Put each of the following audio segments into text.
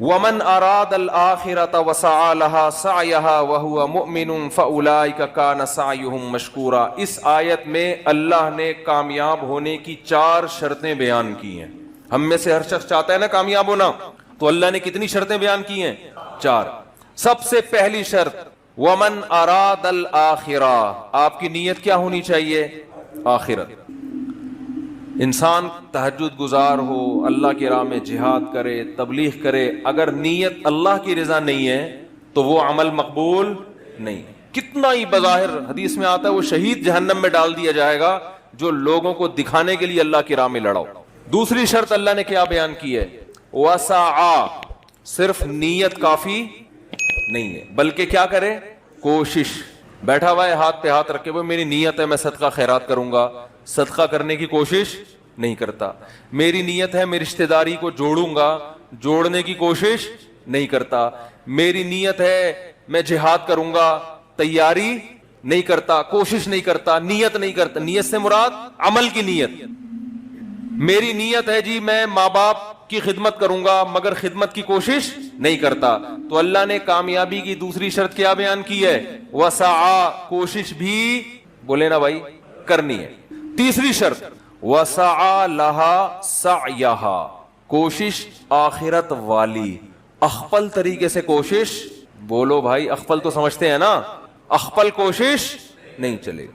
ومن اراد الآخرۃ وسعى لها سعيها وهو مؤمن فاولئك كان سعيهم مشکورا. اس آیت میں اللہ نے کامیاب ہونے کی 4 شرطیں بیان کی ہیں. ہم میں سے ہر شخص چاہتا ہے نا کامیاب ہونا, تو اللہ نے کتنی شرطیں بیان کی ہیں؟ 4. سب سے پہلی شرط ومن اراد الآخرہ, آپ کی نیت کیا ہونی چاہیے؟ آخرت. انسان تہجد گزار ہو, اللہ کی راہ میں جہاد کرے, تبلیغ کرے, اگر نیت اللہ کی رضا نہیں ہے تو وہ عمل مقبول نہیں. کتنا ہی بظاہر حدیث میں آتا ہے وہ شہید جہنم میں ڈال دیا جائے گا جو لوگوں کو دکھانے کے لیے اللہ کی راہ میں لڑاؤ. دوسری شرط اللہ نے کیا بیان کی ہے؟ وسعا, صرف نیت کافی نہیں ہے بلکہ کیا کرے؟ کوشش. بیٹھا ہوا ہے ہاتھ پہ ہاتھ رکھے ہوئے, میری نیت ہے میں صدقہ خیرات کروں گا, صدقہ کرنے کی کوشش نہیں کرتا. میری نیت ہے میں رشتہ داری کو جوڑوں گا, جوڑنے کی کوشش نہیں کرتا. میری نیت ہے میں جہاد کروں گا, تیاری نہیں کرتا, کوشش نہیں کرتا, نیت نہیں کرتا. نیت سے مراد عمل کی نیت. میری نیت ہے جی میں ماں باپ کی خدمت کروں گا مگر خدمت کی کوشش نہیں کرتا. تو اللہ نے کامیابی کی دوسری شرط کیا بیان کی ہے؟ وسعا, کوشش بھی بولے نا بھائی کرنی ہے. تیسری شرط وسعا لہا سعیہا, کوشش آخرت والی, اخپل طریقے سے کوشش. بولو بھائی اخپل تو سمجھتے ہیں نا, اخپل کوشش نہیں چلے.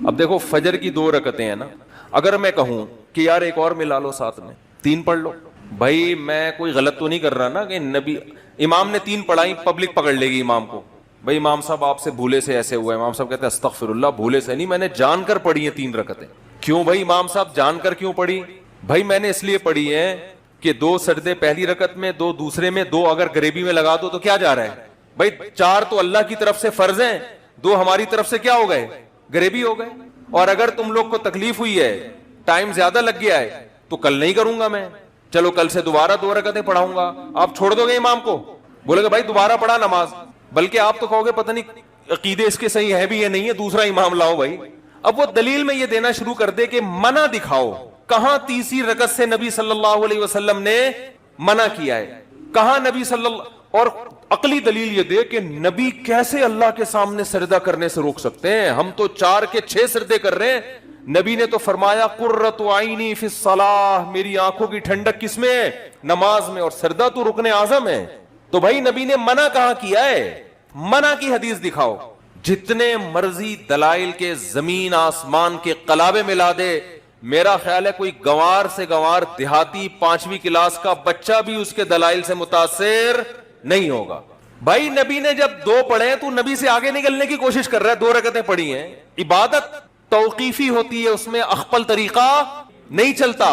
اب دیکھو فجر کی 2 رکعتیں ہیں نا, اگر میں کہوں کہ یار ایک اور ملا لو ساتھ میں 3 پڑھ لو, بھائی میں کوئی غلط تو نہیں کر رہا نا کہ نبی امام نے 3 پڑھائی پبلک پکڑ لے گی امام کو, بھائی امام صاحب آپ سے بھولے سے ایسے ہوا ہے. امام صاحب کہتے ہیں استغفر اللہ, بھولے سے نہیں, میں نے جان کر پڑھی ہیں 3 رکعتیں. کیوں بھائی امام صاحب جان کر کیوں پڑھی؟ بھائی میں نے اس لیے پڑھی ہے کہ 2 سجدے پہلی رکعت میں, 2 دوسرے میں, 2 اگر غریبی میں لگا دو تو کیا جا رہا ہے بھائی؟ 4 تو اللہ کی طرف سے فرض ہیں, 2 ہماری طرف سے کیا ہو گئے؟ غریبی ہو گئے. اور اگر تم لوگ کو تکلیف ہوئی ہے, ٹائم زیادہ لگ گیا ہے, تو کل نہیں کروں گا میں, چلو کل سے دوبارہ 2 رکعتیں پڑھاؤں گا. آپ چھوڑ دو گے امام کو؟ بولے گا بھائی دوبارہ پڑھا نماز, بلکہ آپ تو کہو گے پتہ نہیں عقیدے اس کے صحیح ہے بھی یا نہیں ہے, دوسرا امام لاؤ بھائی. اب وہ دلیل میں یہ دینا شروع کر دے کہ منع دکھاؤ, کہاں تیسری رکعت سے نبی صلی اللہ علیہ وسلم نے منع کیا ہے, کہاں نبی صلی اللہ, اور عقلی دلیل یہ دے کہ نبی کیسے اللہ کے سامنے سجدہ کرنے سے روک سکتے ہیں؟ ہم تو 4 کے 6 سجدے کر رہے ہیں. نبی نے تو فرمایا قرۃ عینی فی الصلاۃ, میری آنکھوں کی ٹھنڈک کس میں ہے؟ نماز میں, اور سجدہ تو رکن اعظم ہے. تو بھائی نبی نے منع کہاں کیا ہے؟ منع کی حدیث دکھاؤ. جتنے مرضی دلائل کے زمین آسمان کے قلابے ملا دے, میرا خیال ہے کوئی گوار سے گوار دیہاتی 5ویں کلاس کا بچہ بھی اس کے دلائل سے متاثر نہیں ہوگا. بھائی نبی نے جب 2 پڑھے تو نبی سے آگے نکلنے کی کوشش کر رہا ہے, 2 رکعتیں پڑھی ہیں. عبادت توقیفی ہوتی ہے, اس میں اخپل طریقہ نہیں چلتا.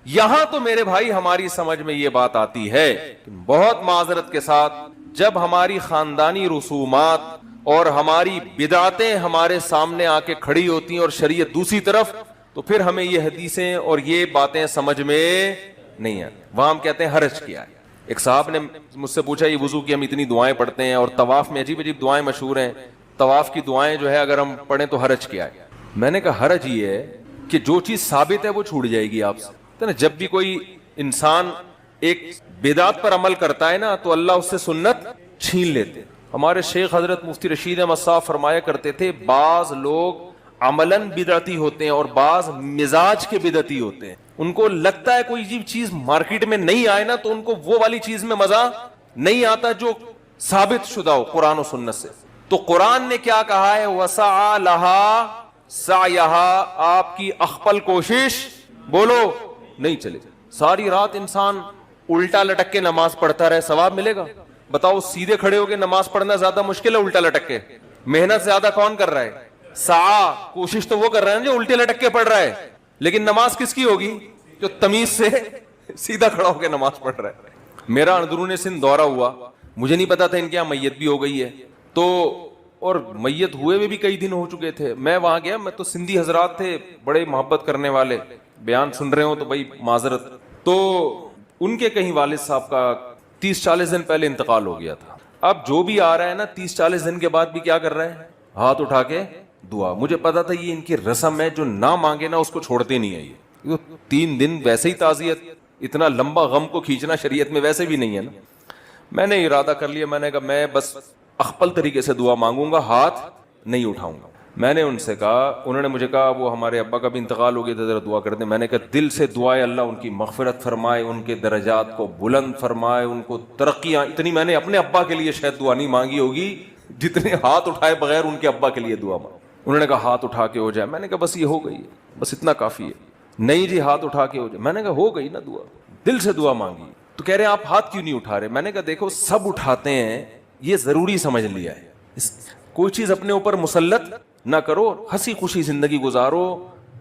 یہاں تو میرے بھائی ہماری سمجھ میں یہ بات آتی ہے, بہت معذرت کے ساتھ, جب ہماری خاندانی رسومات اور ہماری بدعتیں ہمارے سامنے آ کے کھڑی ہوتی ہیں اور شریعت دوسری طرف, تو پھر ہمیں یہ حدیثیں اور یہ باتیں سمجھ میں نہیں آتی. وہاں ہم کہتے ہیں حرج کیا ہے. ایک صاحب نے مجھ سے پوچھا یہ وضو کی ہم اتنی دعائیں پڑھتے ہیں اور طواف میں عجیب عجیب دعائیں مشہور ہیں, طواف کی دعائیں جو ہے اگر ہم پڑھیں تو حرج کیا ہے؟ میں نے کہا حرج یہ ہے کہ جو چیز ثابت ہے وہ چھوٹ جائے گی آپ سے نا. جب بھی کوئی انسان ایک بدعت پر عمل کرتا ہے نا تو اللہ اس سے سنت چھین لیتے. ہمارے شیخ حضرت مفتی رشید احمد صاحب فرمایا کرتے تھے بعض لوگ عملاً بدعتی ہوتے ہیں اور بعض مزاج کے بدعتی ہوتے ہیں. ان کو لگتا ہے کوئی چیز مارکیٹ میں نہیں آئے نا تو ان کو وہ والی چیز میں مزہ نہیں آتا جو ثابت شدہ ہو قرآن و سنت سے. تو قرآن نے کیا کہا ہے؟ وسعا لہا سعیہا, آپ کی اخپل کوشش بولو نہیں چلے. ساری رات انسان الٹا لٹک کے نماز پڑھتا رہے, ثواب ملے گا؟ بتاؤ سیدھے کھڑے ہو کے نماز پڑھنا زیادہ مشکل ہے الٹا لٹک کے؟ محنت زیادہ کون کر رہا ہے؟ سعا, کوشش تو وہ کر رہا ہے جو الٹے لٹک کے پڑھ رہا ہے, لیکن نماز کس کی ہوگی؟ جو تمیز سے سیدھا کھڑا ہو کے نماز پڑھ رہا ہے. میرا اندرون سندھ دورہ ہوا, مجھے نہیں پتا تھا ان کے یہاں میت بھی ہو گئی ہے, تو اور میت ہوئے میں بھی کئی دن ہو چکے تھے. میں وہاں گیا, میں تو سندھی حضرات تھے بڑے محبت کرنے والے, بیان سن رہے ہوں تو بھائی معذرت. تو ان کے کہیں والد صاحب کا 30-40 دن پہلے انتقال ہو گیا تھا. اب جو بھی آ رہا ہے نا 30-40 دن کے بعد بھی کیا کر رہے ہیں؟ ہاتھ اٹھا کے دعا. مجھے پتا تھا یہ ان کی رسم ہے, جو نہ مانگے نا اس کو چھوڑتے نہیں ہے. یہ 3 دن ویسے ہی تعزیت اتنا لمبا غم کو کھینچنا شریعت میں ویسے بھی نہیں ہے نا. میں نے ارادہ کر لیا, میں نے کہا میں بس اخپل طریقے سے دعا مانگوں گا, ہاتھ نہیں اٹھاؤں گا. میں نے ان سے کہا, انہوں نے مجھے کہا وہ ہمارے ابا کا بھی انتقال ہو گیا تھا, ذرا دعا کر دیں. میں نے کہا دل سے دعائے اللہ ان کی مغفرت فرمائے, ان کے درجات کو بلند فرمائے, ان کو ترقیاں. اتنی میں نے اپنے ابا کے لیے شاید دعا نہیں مانگی ہوگی جتنے ہاتھ اٹھائے بغیر ان کے ابا کے لیے دعا مانگی. انہوں نے کہا ہاتھ اٹھا کے ہو جائے. میں نے کہا بس یہ ہو گئی ہے, بس اتنا کافی ہے. نہیں جی ہاتھ اٹھا کے ہو جائے. میں نے کہا ہو گئی نا دعا, دل سے دعا مانگی. تو کہہ رہے ہیں آپ ہاتھ کیوں نہیں اٹھا رہے؟ میں نے کہا دیکھو سب اٹھاتے ہیں, یہ ضروری سمجھ لیا ہے. کوئی چیز اپنے اوپر مسلط نہ کرو, ہنسی خوشی زندگی گزارو,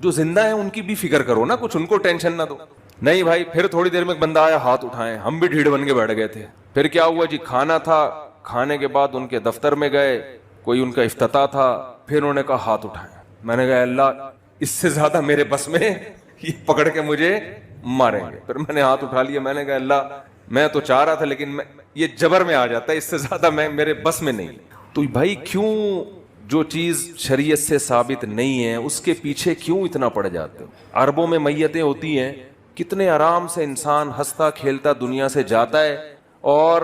جو زندہ ہیں ان کی بھی فکر کرو نا, کچھ ان کو ٹینشن نہ دو. نہیں بھائی, پھر تھوڑی دیر میں ایک بندہ آیا, ہاتھ اٹھائے, ہم بھی ڈھیڑ بن کے بیٹھ گئے تھے. پھر کیا ہوا جی, کھانا تھا, کھانے کے بعد ان کے دفتر میں گئے, کوئی ان کا افتتاح تھا, پھر انہوں نے کہا ہاتھ اٹھائے. میں نے کہا اللہ اس سے زیادہ میرے بس میں, یہ پکڑ کے مجھے ماریں گے. پھر میں نے ہاتھ اٹھا لیا. میں نے کہا اللہ میں تو چاہ رہا تھا لیکن یہ جبر میں آ جاتا ہے, اس سے زیادہ میرے بس میں نہیں. تو بھائی کیوں جو چیز شریعت سے ثابت نہیں ہے اس کے پیچھے کیوں اتنا پڑ جاتے ہو؟ عربوں میں میتیں ہوتی ہیں, کتنے آرام سے انسان ہنستا کھیلتا دنیا سے جاتا ہے, اور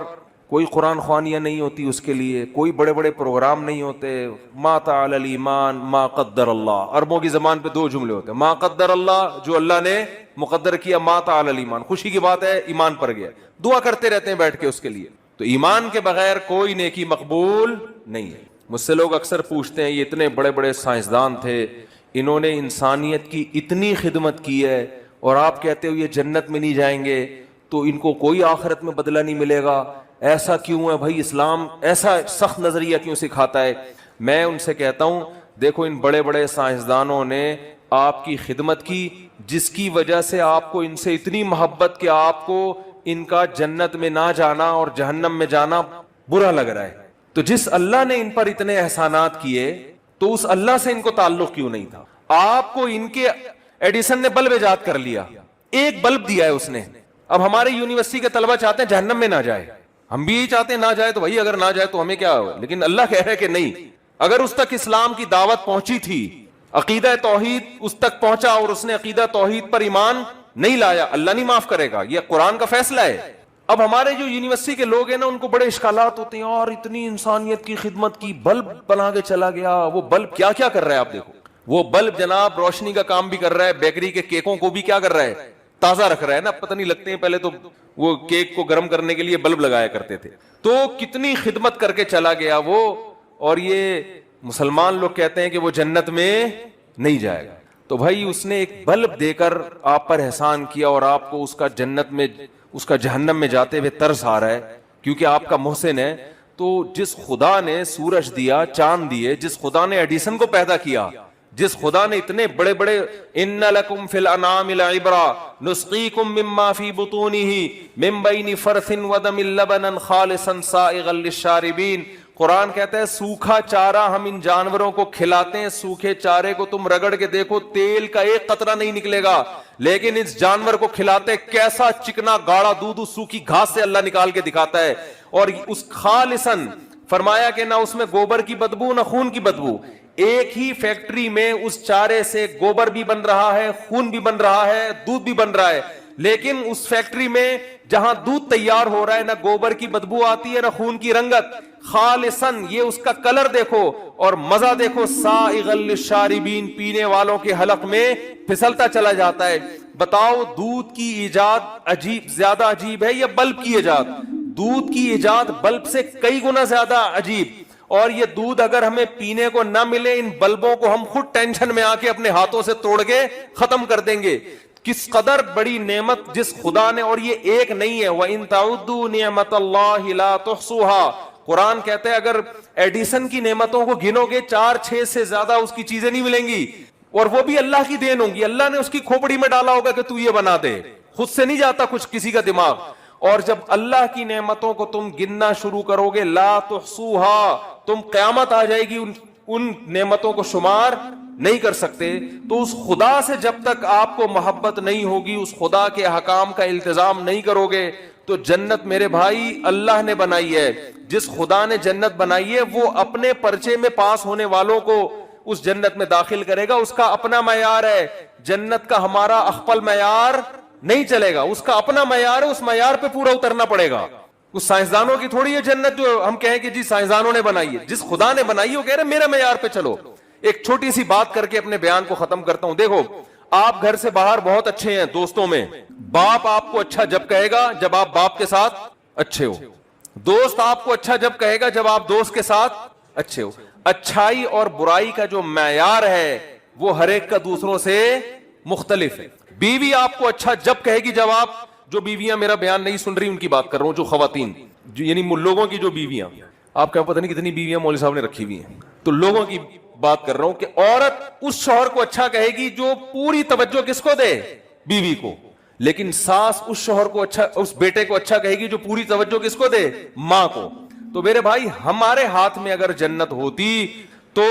کوئی قرآن خوانیاں نہیں ہوتی اس کے لیے, کوئی بڑے بڑے پروگرام نہیں ہوتے. ما تعالی الایمان ما قدر اللہ. عربوں کی زبان پہ دو جملے ہوتے ہیں, ما قدر اللہ جو اللہ نے مقدر کیا, ما تعالی الایمان خوشی کی بات ہے, ایمان پر گیا. دعا کرتے رہتے ہیں بیٹھ کے اس کے لیے. تو ایمان کے بغیر کوئی نیکی مقبول نہیں ہے. مجھ سے لوگ اکثر پوچھتے ہیں یہ اتنے بڑے بڑے سائنسدان تھے, انہوں نے انسانیت کی اتنی خدمت کی ہے, اور آپ کہتے ہو یہ جنت میں نہیں جائیں گے, تو ان کو کوئی آخرت میں بدلہ نہیں ملے گا, ایسا کیوں ہے بھائی؟ اسلام ایسا سخت نظریہ کیوں سکھاتا ہے؟ میں ان سے کہتا ہوں دیکھو ان بڑے بڑے سائنسدانوں نے آپ کی خدمت کی, جس کی وجہ سے آپ کو ان سے اتنی محبت کہ آپ کو ان کا جنت میں نہ جانا اور جہنم میں جانا برا لگ رہا ہے. تو جس اللہ نے ان پر اتنے احسانات کیے, تو اس اللہ سے ان کو تعلق کیوں نہیں تھا؟ آپ کو ان کے ایڈیسن نے بلب ایجاد کر لیا, ایک بلب دیا ہے اس نے. اب ہمارے یونیورسٹی کے طلبہ چاہتے ہیں جہنم میں نہ جائے, ہم بھی یہی چاہتے ہیں نہ جائے, تو بھائی اگر نہ جائے تو ہمیں کیا ہو؟ لیکن اللہ کہہ رہا ہے کہ نہیں, اگر اس تک اسلام کی دعوت پہنچی تھی, عقیدہ توحید اس تک پہنچا, اور اس نے عقیدہ توحید پر ایمان نہیں لایا, اللہ نہیں معاف کرے گا, یہ قرآن کا فیصلہ ہے. اب ہمارے جو یونیورسٹی کے لوگ ہیں نا, ان کو بڑے اشکالات ہوتے ہیں, اور اتنی انسانیت کی خدمت کی, بلب بنا کے چلا گیا. وہ بلب کیا کیا کر رہا ہے آپ دیکھو, وہ بلب جناب روشنی کا کام بھی کر رہا ہے, بیکری کے کیکوں کو بھی کیا کر رہا ہے, تازہ رکھ رہا ہے نا. پتہ نہیں لگتے ہیں, پہلے تو وہ کیک کو گرم کرنے کے لیے بلب لگایا کرتے تھے. تو کتنی خدمت کر کے چلا گیا وہ, اور یہ مسلمان لوگ کہتے ہیں کہ وہ جنت میں نہیں جائے گا. تو بھائی اس نے ایک بلب دے کر آپ پر احسان کیا, اور آپ کو اس کا جنت میں, اس کا جہنم میں جاتے ہوئے ترس آ رہا ہے کیونکہ آپ کا محسن ہے. تو جس خدا نے سورج دیا, چاند دیے, جس خدا نے ایڈیسن کو پیدا کیا, جس خدا نے اتنے بڑے بڑے ان لکم فی الانعام لعبرا نسقیکم مما فی بطونہ من بین فرث ودم لبنا خالصا سائغا للشاربین. قرآن کہتا ہے سوکھا چارہ ہم ان جانوروں کو کھلاتے ہیں, سوکھے چارے کو تم رگڑ کے دیکھو تیل کا ایک قطرہ نہیں نکلے گا, لیکن اس جانور کو کھلاتے کیسا چکنا گاڑا دودھ اس سوکھی گھاس سے اللہ نکال کے دکھاتا ہے. اور اس خالصاً فرمایا کہ نہ اس میں گوبر کی بدبو نہ خون کی بدبو. ایک ہی فیکٹری میں اس چارے سے گوبر بھی بن رہا ہے, خون بھی بن رہا ہے, دودھ بھی بن رہا ہے, لیکن اس فیکٹری میں جہاں دودھ تیار ہو رہا ہے نہ گوبر کی بدبو آتی ہے نہ خون کی رنگت, خالصاً یہ اس کا کلر دیکھو اور مزہ دیکھو, سائغا للشاربین, پینے والوں کے حلق میں پھسلتا چلا جاتا ہے. بتاؤ دودھ کی ایجاد عجیب, زیادہ عجیب ہے یا بلب کی ایجاد؟ دودھ کی ایجاد بلب سے کئی گنا زیادہ عجیب. اور یہ دودھ اگر ہمیں پینے کو نہ ملے, ان بلبوں کو ہم خود ٹینشن میں آ کے اپنے ہاتھوں سے توڑ کے ختم کر دیں گے. کس قدر بڑی نعمت جس خدا نے, اور یہ ایک نہیں ہے, وَإِن تَعُدُّوا نِعْمَةَ اللَّهِ لَا تُحْصُوهَا. قرآن کہتا ہے اگر ایڈیسن کی نعمتوں کو گنو گے 4-6 سے زیادہ اس کی چیزیں نہیں ملیں گی, اور وہ بھی اللہ کی دین ہوں گی. اللہ نے اس کی کھوپڑی میں ڈالا ہوگا کہ تو یہ بنا دے, خود سے نہیں جاتا کچھ کسی کا دماغ. اور جب اللہ کی نعمتوں کو تم گننا شروع کرو گے, لا تحصوها, تم قیامت آ جائے گی ان نعمتوں کو شمار نہیں کر سکتے. تو اس خدا سے جب تک آپ کو محبت نہیں ہوگی, اس خدا کے احکام کا التزام نہیں کرو گے, تو جنت میرے بھائی اللہ نے بنائی ہے. جس خدا نے جنت بنائی ہے وہ اپنے پرچے میں پاس ہونے والوں کو اس جنت میں داخل کرے گا, اس کا اپنا معیار ہے. جنت کا ہمارا اخپل معیار نہیں چلے گا, اس کا اپنا معیار ہے, اس معیار پہ پورا اترنا پڑے گا. اس سائنسدانوں کی تھوڑی ہے جنت جو ہم کہیں کہ جی سائنسدانوں نے بنائی ہے, جس خدا نے بنائی ہے وہ کہہ رہے میرے معیار پہ چلو. ایک چھوٹی سی بات کر کے اپنے بیان کو ختم کرتا ہوں. دیکھو آپ گھر سے باہر بہت اچھے ہیں دوستوں میں, باپ آپ کو اچھا جب کہے گا جب آپ باپ کے ساتھ اچھے ہو, دوست آپ کو اچھا جب کہے گا جب آپ دوست کے ساتھ اچھے ہو. اچھائی اور برائی کا جو معیار ہے وہ ہر ایک کا دوسروں سے مختلف ہے. بیوی آپ کو اچھا جب کہے گی جب آپ, جو بیویاں میرا بیان نہیں سن رہی ان کی بات کر رہا ہوں, جو خواتین یعنی لوگوں کی جو بیویاں, آپ کا پتہ نہیں کتنی بیویاں مولوی صاحب نے رکھی ہوئی ہیں, تو لوگوں کی بات کر رہا ہوں کہ عورت اس شوہر کو اچھا کہے گی جو پوری توجہ کس کو دے, بیوی کو. لیکن ساس اس شوہر کو اچھا, اس بیٹے کو اچھا کہے گی جو پوری توجہ کس کو دے, ماں کو. تو میرے بھائی ہمارے ہاتھ میں اگر جنت ہوتی تو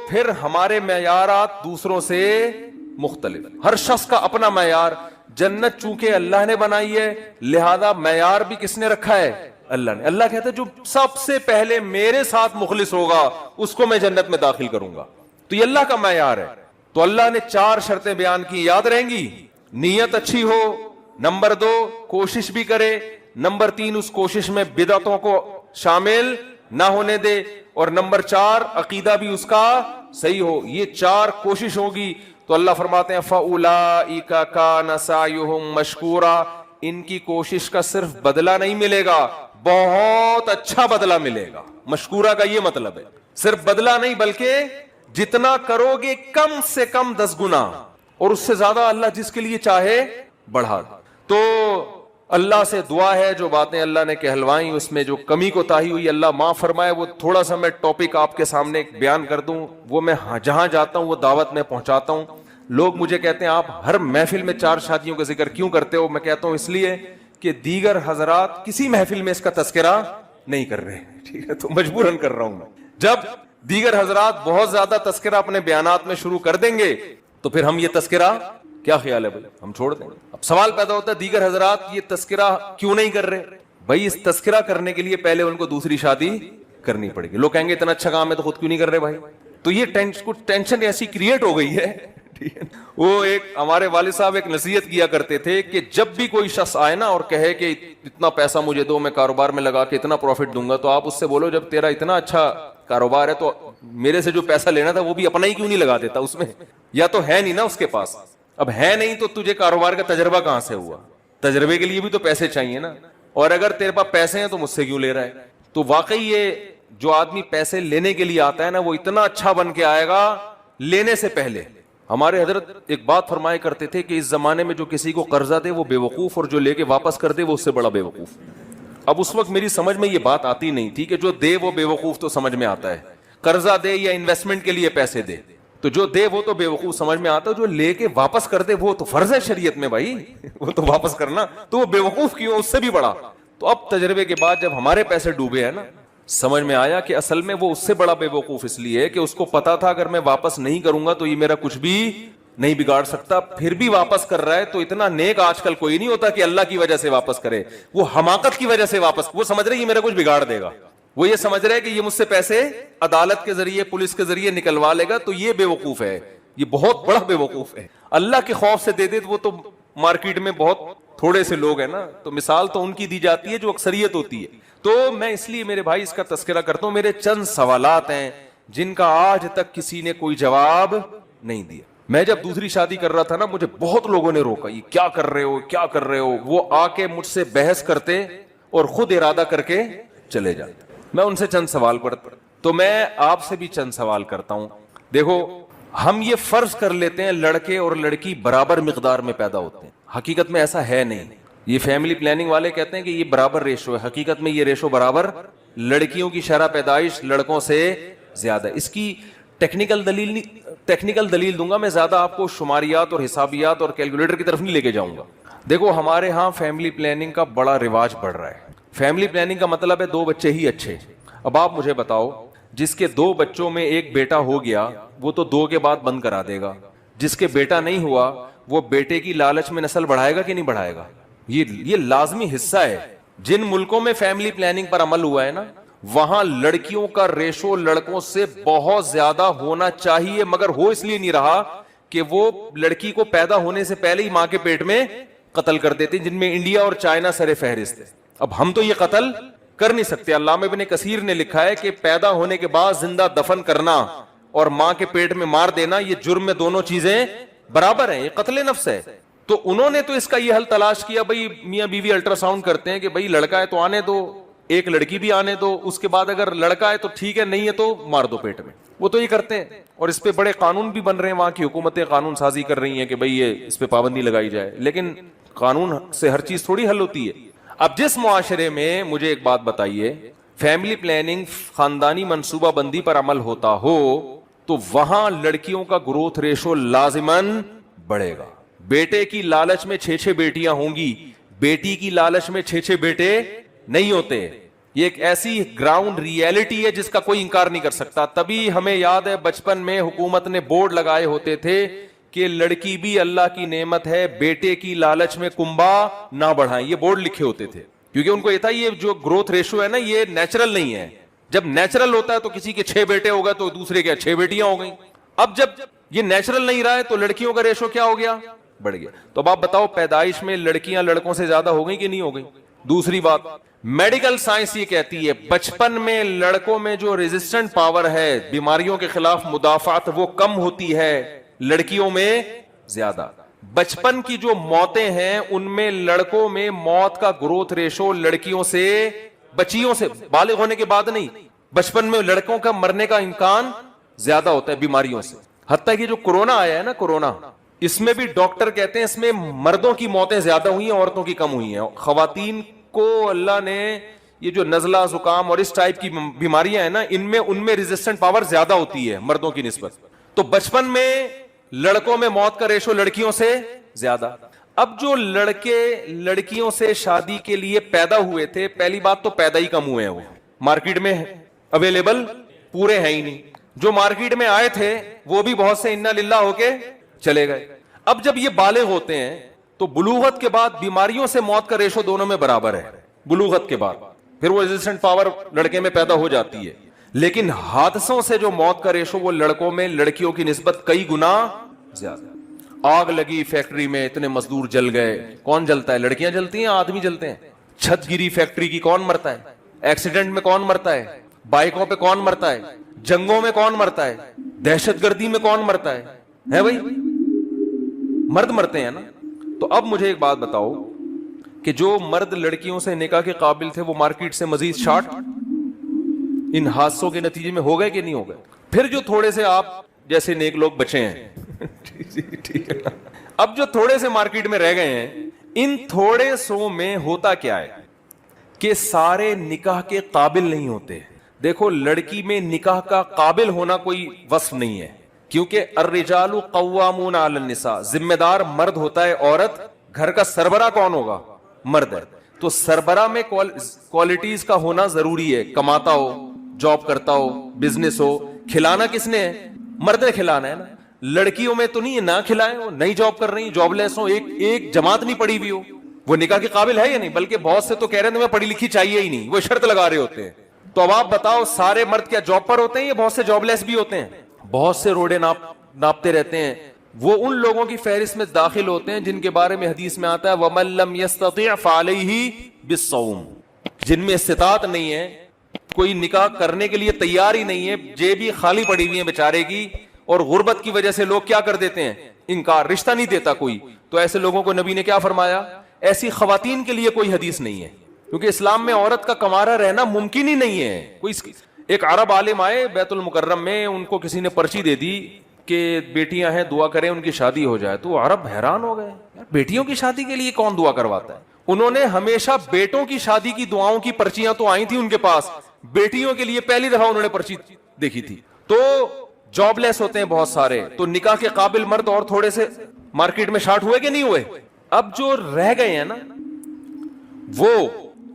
پھر ہمارے معیارات دوسروں سے مختلف, ہر شخص کا اپنا معیار. جنت چونکہ اللہ نے بنائی ہے لہذا معیار بھی کس نے رکھا ہے, اللہ نے. اللہ کہتا ہے جو سب سے پہلے میرے ساتھ مخلص ہوگا اس کو میں جنت میں داخل کروں گا. تو یہ اللہ کا معیار ہے. تو اللہ نے 4 شرطیں بیان کی, یاد رہیں گی. نیت اچھی ہو, نمبر 2 کوشش بھی کرے, نمبر 3 اس کوشش میں بدعتوں کو شامل نہ ہونے دے, اور نمبر 4 عقیدہ بھی اس کا صحیح ہو. یہ 4 کوشش ہوگی تو اللہ فرماتے ہیں فَأُولَئِكَ كَانَ سَعْيُهُمْ مَشْكُورًا, ان کی کوشش کا صرف بدلہ نہیں ملے گا, بہت اچھا بدلہ ملے گا. مشکورہ کا یہ مطلب ہے, صرف بدلہ نہیں بلکہ جتنا کرو گے کم سے کم 10 گنا, اور اس سے زیادہ اللہ جس کے لیے چاہے بڑھا. تو اللہ سے دعا ہے جو باتیں اللہ نے کہلوائیں اس میں جو کمی کوتاہی ہوئی اللہ معاف فرمائے. وہ تھوڑا سا میں ٹاپک آپ کے سامنے بیان کر دوں, وہ میں جہاں جاتا ہوں وہ دعوت میں پہنچاتا ہوں. لوگ مجھے کہتے ہیں آپ ہر محفل میں 4 شادیوں کا ذکر کیوں کرتے ہو؟ میں کہتا ہوں اس لیے کہ دیگر حضرات کسی محفل میں اس کا تذکرہ نہیں کر رہے, ٹھیک ہے, تو مجبوراً کر رہا ہوں میں. جب دیگر حضرات بہت زیادہ تذکرہ اپنے بیانات میں شروع کر دیں گے تو پھر ہم یہ تذکرہ, کیا خیال ہے بھائی, ہم چھوڑ دیں گے. اب سوال پیدا ہوتا ہے دیگر حضرات یہ تذکرہ کیوں نہیں کر رہے؟ بھائی اس تذکرہ کرنے کے لیے پہلے ان کو دوسری شادی کرنی پڑے گی. لوگ کہیں گے اتنا اچھا کام ہے تو خود کیوں نہیں کر رہے بھائی؟ تو یہ ٹینشن ایسی کریٹ ہو گئی ہے. وہ ایک ہمارے والد صاحب ایک نصیحت کیا کرتے تھے کہ جب بھی کوئی شخص آئے نا اور کہے کہ اتنا پیسہ مجھے دو, میں کاروبار میں لگا کے اتنا پروفٹ دوں گا, تو آپ اس سے بولو جب تیرا اتنا اچھا کاروبار ہے تو میرے سے جو پیسہ لینا تھا وہ بھی اپنا ہی کیوں نہیں لگا دیتا اس میں, یا تو ہے نہیں نا اس کے پاس. اب ہے نہیں تو تجھے کاروبار کا تجربہ کہاں سے ہوا؟ تجربے کے لیے بھی تو پیسے چاہیے نا, اور اگر تیرے پاس پیسے ہیں تو مجھ سے کیوں لے رہا ہے؟ تو واقعی یہ جو آدمی پیسے لینے کے لیے آتا ہے نا وہ اتنا اچھا بن کے آئے گا لینے سے پہلے. ہمارے حضرت ایک بات فرمایا کرتے تھے کہ اس زمانے میں جو کسی کو قرضہ دے وہ بے وقوف, اور جو لے کے واپس کر دے وہ اس سے بڑا بے وقوف. اب اس وقت میری سمجھ میں یہ بات آتی نہیں تھی کہ جو دے وہ بے وقوف تو سمجھ میں آتا ہے, قرضہ دے یا انویسٹمنٹ کے لیے پیسے دے تو جو دے وہ تو بے وقوف سمجھ میں آتا ہے, جو لے کے واپس کر دے وہ تو فرض ہے شریعت میں بھائی, وہ تو واپس کرنا, تو وہ بے وقوف کیوں, اس سے بھی بڑا. تو اب تجربے کے بعد جب ہمارے پیسے ڈوبے ہیں نا سمجھ میں آیا کہ اصل میں وہ اس سے بڑا بے وقوف اس لیے کہ اس کو پتا تھا اگر میں واپس نہیں کروں گا تو یہ میرا کچھ بھی نہیں بگاڑ سکتا, پھر بھی واپس کر رہا ہے. تو اتنا نیک آج کل کوئی نہیں ہوتا کہ اللہ کی وجہ سے واپس کرے, وہ حماقت کی وجہ سے واپس, وہ سمجھ رہے یہ میرا کچھ بگاڑ دے گا, وہ یہ سمجھ رہے کہ یہ مجھ سے پیسے عدالت کے ذریعے پولیس کے ذریعے نکلوا لے گا, تو یہ بے وقوف ہے, یہ بہت بڑا بے وقوف ہے. اللہ کے خوف سے دے دے وہ تو مارکیٹ میں بہت تھوڑے سے لوگ ہیں نا, تو مثال تو ان کی دی جاتی ہے جو اکثریت ہوتی ہے. تو میں اس لیے میرے بھائی اس کا تذکرہ کرتا ہوں. میرے چند سوالات ہیں جن کا آج تک کسی نے کوئی جواب نہیں دیا. میں جب دوسری شادی کر رہا تھا نا مجھے بہت لوگوں نے روکا, یہ کیا کر رہے ہو, کیا کر رہے ہو. وہ آ کے مجھ سے بحث کرتے اور خود ارادہ کر کے چلے جاتے. میں ان سے چند سوال پڑھتا, تو میں آپ سے بھی چند سوال کرتا ہوں. دیکھو ہم یہ فرض کر لیتے ہیں لڑکے اور لڑکی برابر مقدار میں پیدا ہوتے ہیں, حقیقت میں ایسا ہے نہیں. یہ فیملی پلاننگ والے کہتے ہیں کہ یہ برابر ریشو ہے, حقیقت میں یہ ریشو برابر, لڑکیوں کی شرح پیدائش لڑکوں سے زیادہ ہے. اس کی ٹیکنیکل دلیل دوں گا میں, زیادہ آپ کو شماریات اور حسابیات اور کیلکولیٹر کی طرف نہیں لے کے جاؤں گا. دیکھو ہمارے ہاں فیملی پلاننگ کا بڑا رواج بڑھ رہا ہے. فیملی پلاننگ کا مطلب ہے 2 بچے ہی اچھے. اب آپ مجھے بتاؤ جس کے 2 بچوں میں ایک بیٹا ہو گیا وہ تو 2 کے بعد بند کرا دے گا, جس کے بیٹا نہیں ہوا وہ بیٹے کی لالچ میں نسل بڑھائے گا کہ نہیں بڑھائے گا؟ یہ لازمی حصہ ہے. جن ملکوں میں فیملی پلاننگ پر عمل ہوا ہے نا وہاں لڑکیوں کا ریشو لڑکوں سے بہت زیادہ ہونا چاہیے, مگر ہو اس لیے نہیں رہا کہ وہ لڑکی کو پیدا ہونے سے پہلے ہی ماں کے پیٹ میں قتل کر دیتے جن میں انڈیا اور چائنا سر فہرست ہے. اب ہم تو یہ قتل کر نہیں سکتے. علامہ ابن کثیر نے لکھا ہے کہ پیدا ہونے کے بعد زندہ دفن کرنا اور ماں کے پیٹ میں مار دینا یہ جرم میں دونوں چیزیں برابر ہیں, یہ قتل نفس ہے. تو انہوں نے تو اس کا یہ حل تلاش کیا, بھائی میاں بیوی الٹرا ساؤنڈ کرتے ہیں کہ بھائی لڑکا ہے تو آنے دو, ایک لڑکی بھی آنے دو, اس کے بعد اگر لڑکا ہے تو ٹھیک ہے, نہیں ہے تو مار دو پیٹ میں. وہ تو یہ کرتے ہیں اور اس پہ بڑے قانون بھی بن رہے ہیں, وہاں کی حکومتیں قانون سازی کر رہی ہیں کہ بھئی یہ اس پہ پابندی لگائی جائے, لیکن قانون سے ہر چیز تھوڑی حل ہوتی ہے. اب جس معاشرے میں, مجھے ایک بات بتائیے, فیملی پلاننگ خاندانی منصوبہ بندی پر عمل ہوتا ہو تو وہاں لڑکیوں کا گروتھ ریشو لازماً بڑھے گا. بیٹے کی لالچ میں 6 بیٹیاں ہوں گی, بیٹی کی لالچ میں 6 بیٹے نہیں ہوتے. یہ ایک ایسی گراؤنڈ ریئلٹی ہے جس کا کوئی انکار نہیں کر سکتا. تبھی ہمیں یاد ہے بچپن میں حکومت نے بورڈ لگائے ہوتے تھے کہ لڑکی بھی اللہ کی نعمت ہے, بیٹے کی لالچ میں کنبا نہ بڑھائیں. یہ بورڈ لکھے ہوتے تھے کیونکہ ان کو یہ تھا یہ جو گروتھ ریشو ہے نا یہ نیچرل نہیں ہے. جب نیچرل ہوتا ہے تو کسی کے 6 بیٹے ہو گئے تو دوسرے کے 6 بیٹیاں ہو گئیں. اب جب یہ نیچرل نہیں رہا ہے تو لڑکیوں کا ریشو کیا ہو گیا, بڑھ گیا. تو اب آپ بتاؤ پیدائش میں لڑکیاں لڑکوں سے زیادہ ہو گئی کہ نہیں ہو گئی. دوسری بات, میڈیکل سائنس یہ کہتی ہے بچپن میں لڑکوں میں جو ریزسٹنٹ پاور ہے, بیماریوں کے خلاف مدافعت, وہ کم ہوتی ہے, لڑکیوں میں زیادہ. بچپن کی جو موتیں ہیں ان میں لڑکوں میں موت کا گروتھ ریشو لڑکیوں سے, بچیوں سے, بالغ ہونے کے بعد نہیں, بچپن میں لڑکوں کا مرنے کا امکان زیادہ ہوتا ہے بیماریوں سے. حتیٰ کہ جو کورونا آیا ہے نا, کورونا, اس میں بھی ڈاکٹر کہتے ہیں اس میں مردوں کی موتیں زیادہ ہوئی ہیں, عورتوں کی کم ہوئی ہیں. خواتین کو اللہ نے یہ جو نزلہ, زکام اور اس ٹائپ کی بیماریاں ہیں نا, ان میں ریزسٹنٹ پاور زیادہ ہوتی ہے مردوں کی نسبت. تو بچپن میں لڑکوں میں موت کا ریشو لڑکیوں سے زیادہ. اب جو لڑکے لڑکیوں سے شادی کے لیے پیدا ہوئے تھے, پہلی بات تو پیدا ہی کم ہوئے ہیں, وہ مارکیٹ میں اویلیبل پورے ہیں ہی نہیں. جو مارکیٹ میں آئے تھے وہ بھی بہت سے انا للہ ہو کے چلے گئے. اب جب یہ بالغ ہوتے ہیں تو بلوغت کے بعد بیماریوں سے موت کا ریشو دونوں میں برابر ہے. بلوغت کے بعد پھر وہ ریزسٹنٹ پاور لڑکے میں پیدا ہو جاتی ہے, لیکن حادثوں سے جو موت کا ریشو وہ لڑکوں میں لڑکیوں کی نسبت کئی گنا زیادہ. آگ لگی فیکٹری میں, اتنے مزدور جل گئے. کون جلتا ہے, لڑکیاں جلتی ہیں, آدمی جلتے ہیں. چھت گری فیکٹری کی, کون مرتا ہے, ایکسیڈنٹ میں کون مرتا ہے, بائکوں پہ کون مرتا ہے, جنگوں میں کون مرتا ہے, دہشت گردی میں کون مرتا ہے بھائی, مرد مرتے ہیں نا. تو اب مجھے ایک بات بتاؤ کہ جو مرد لڑکیوں سے نکاح کے قابل تھے وہ مارکیٹ سے مزید شارٹ ان حادثوں کے نتیجے میں ہو گئے کہ نہیں ہو گئے. پھر جو تھوڑے سے آپ جیسے نیک لوگ بچے ہیں ٹھیک ہے, اب جو تھوڑے سے مارکیٹ میں رہ گئے ہیں, ان تھوڑے سو میں ہوتا کیا ہے کہ سارے نکاح کے قابل نہیں ہوتے. دیکھو لڑکی میں نکاح کا قابل ہونا کوئی وصف نہیں ہے, کیونکہ الرجال قوامون علی النساء, ذمہ دار مرد ہوتا ہے, عورت. گھر کا سربراہ کون ہوگا, مرد ہے. تو سربراہ میں کوالٹیز کا ہونا ضروری ہے, کماتا ہو, جاب کرتا ہو, بزنس ہو. کھلانا کس نے ہے, مرد نے کھلانا ہے نا. لڑکیوں میں تو نہیں ہے, نہ کھلائیں, وہ نئی جاب کر رہی, جاب لیس ہو, ایک جماعت نہیں پڑھی ہوئی ہو, وہ نکاح کے قابل ہے یا نہیں. بلکہ بہت سے تو کہہ رہے ہیں میں پڑھی لکھی چاہیے ہی نہیں, وہ شرط لگا رہے ہوتے ہیں. تو اب آپ بتاؤ سارے مرد کیا جاب پر ہوتے ہیں یا بہت سے جاب لیس بھی ہوتے ہیں. بہت سے روڑے ناپتے رہتے ہیں, وہ ان لوگوں کی فہرست میں داخل ہوتے ہیں جن کے بارے میں حدیث میں آتا ہے وَمَن لَّمْ يَسْتَطِعْ فَعَلَيْهِ بِالصَّوْمِ, جن میں استطاعت نہیں ہے, کوئی نکاح کرنے کے لیے تیار ہی نہیں ہے, جیبی خالی پڑی ہوئی ہے بیچارے کی, اور غربت کی وجہ سے لوگ کیا کر دیتے ہیں, انکار, رشتہ نہیں دیتا کوئی. تو ایسے لوگوں کو نبی نے کیا فرمایا, ایسی خواتین کے لیے کوئی حدیث نہیں ہے, کیونکہ اسلام میں عورت کا کنوارا رہنا ممکن ہی نہیں ہے. کوئی ایک عرب عالم آئے بیت المکرم میں, ان کو کسی نے پرچی دے دی کہ بیٹیاں ہیں دعا کریں ان کی شادی ہو جائے. تو عرب حیران ہو گئے, بیٹیوں کی شادی کے لیے کون دعا کرواتا ہے. انہوں نے ہمیشہ بیٹوں کی شادی کی دعاؤں کی پرچیاں تو آئی تھی ان کے پاس, بیٹیوں کے لیے پہلی دفعہ انہوں نے پرچی دیکھی تھی. تو جاب لیس ہوتے ہیں بہت سارے, تو نکاح کے قابل مرد اور تھوڑے سے مارکیٹ میں شارٹ ہوئے کہ نہیں ہوئے. اب جو رہ گئے ہیں نا, وہ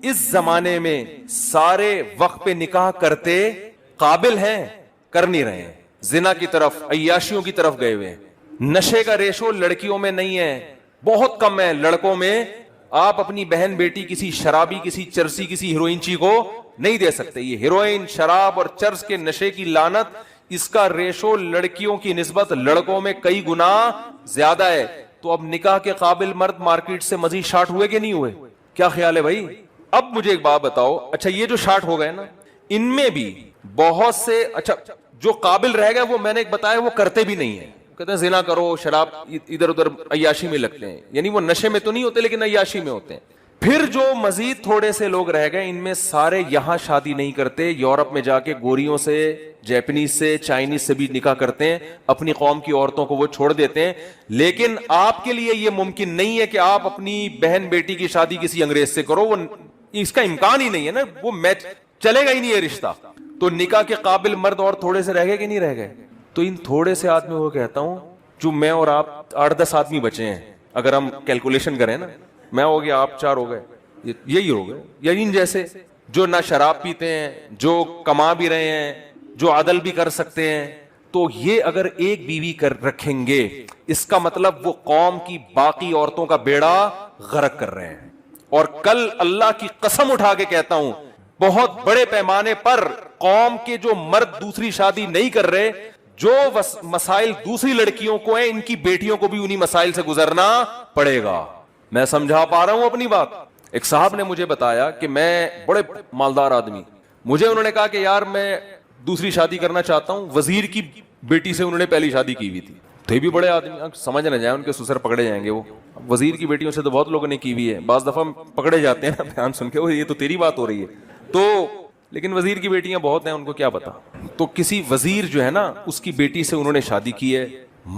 اس زمانے میں سارے وقت پہ نکاح کرتے قابل ہیں, کر نہیں رہے ہیں, زنا کی طرف, عیاشیوں کی طرف گئے ہوئے ہیں. نشے کا ریشو لڑکیوں میں نہیں ہے, بہت کم ہے. لڑکوں میں آپ اپنی بہن بیٹی کسی شرابی, کسی چرسی, کسی ہیروئن چی کو نہیں دے سکتے. یہ ہیروئن, شراب اور چرس کے نشے کی لعنت, اس کا ریشو لڑکیوں کی نسبت لڑکوں میں کئی گنا زیادہ ہے. تو اب نکاح کے قابل مرد مارکیٹ سے مزید 60 ہوئے کہ نہیں ہوئے؟ کیا خیال ہے بھائی؟ اب مجھے ایک بات بتاؤ، اچھا یہ جو 60 ہو گئے نا، ان میں بھی بہت سے اچھا جو قابل رہ گئے وہ میں نے ایک بتایا وہ کرتے بھی نہیں ہیں، کہتے ہیں زنا کرو، شراب، ادھر ادھر عیاشی میں لگتے ہیں، یعنی وہ نشے میں تو نہیں ہوتے لیکن عیاشی میں ہوتے ہیں۔ پھر جو مزید تھوڑے سے لوگ رہ گئے، ان میں سارے یہاں شادی نہیں کرتے، یورپ میں جا کے گوریوں سے، جیپنیز سے، چائنیز سے بھی نکاح کرتے ہیں، اپنی قوم کی عورتوں کو وہ چھوڑ دیتے ہیں۔ لیکن آپ کے لیے یہ ممکن نہیں ہے کہ آپ اپنی بہن بیٹی کی شادی کسی انگریز سے کرو، وہ اس کا امکان ہی نہیں ہے نا، وہ میچ چلے گا ہی نہیں یہ رشتہ۔ تو نکاح کے قابل مرد اور تھوڑے سے رہ گئے کہ نہیں رہ گئے؟ تو ان تھوڑے سے آدمی کو کہتا ہوں، جو میں اور آپ 8-10 آدمی بچے ہیں، اگر ہم کیلکولیشن کریں نا، میں ہو گیا، آپ 4 ہو گئے، یہی ہو گئے، یعنی ان جیسے جو نہ شراب پیتے ہیں، جو کما بھی رہے ہیں، جو عدل بھی کر سکتے ہیں، تو یہ اگر ایک بیوی کر رکھیں گے، اس کا مطلب وہ قوم کی باقی عورتوں کا بیڑا غرق کر رہے ہیں۔ اور کل اللہ کی قسم اٹھا کے کہتا ہوں، بہت بڑے پیمانے پر قوم کے جو مرد دوسری شادی نہیں کر رہے، جو مسائل دوسری لڑکیوں کو ہیں، ان کی بیٹیوں کو بھی انہی مسائل سے گزرنا پڑے گا۔ میں سمجھا پا رہا ہوں اپنی بات؟ ایک صاحب نے مجھے بتایا کہ میں بڑے مالدار آدمی، مجھے انہوں نے کہا کہ یار میں دوسری شادی کرنا چاہتا ہوں، وزیر کی بیٹی سے انہوں نے پہلی شادی کی ہوئی تھی، تھے بھی بڑے آدمی، سمجھ نہ جائیں ان کے سسر پکڑے جائیں گے، وہ وزیر کی بیٹیوں سے تو بہت لوگوں نے کی ہوئی ہے، بعض دفعہ پکڑے جاتے ہیں نا بیان سن کے، وہ یہ تو تیری بات ہو رہی ہے، تو لیکن وزیر کی بیٹیاں بہت ہیں، ان کو کیا پتا۔ تو کسی وزیر جو ہے نا، اس کی بیٹی سے انہوں نے شادی کی ہے،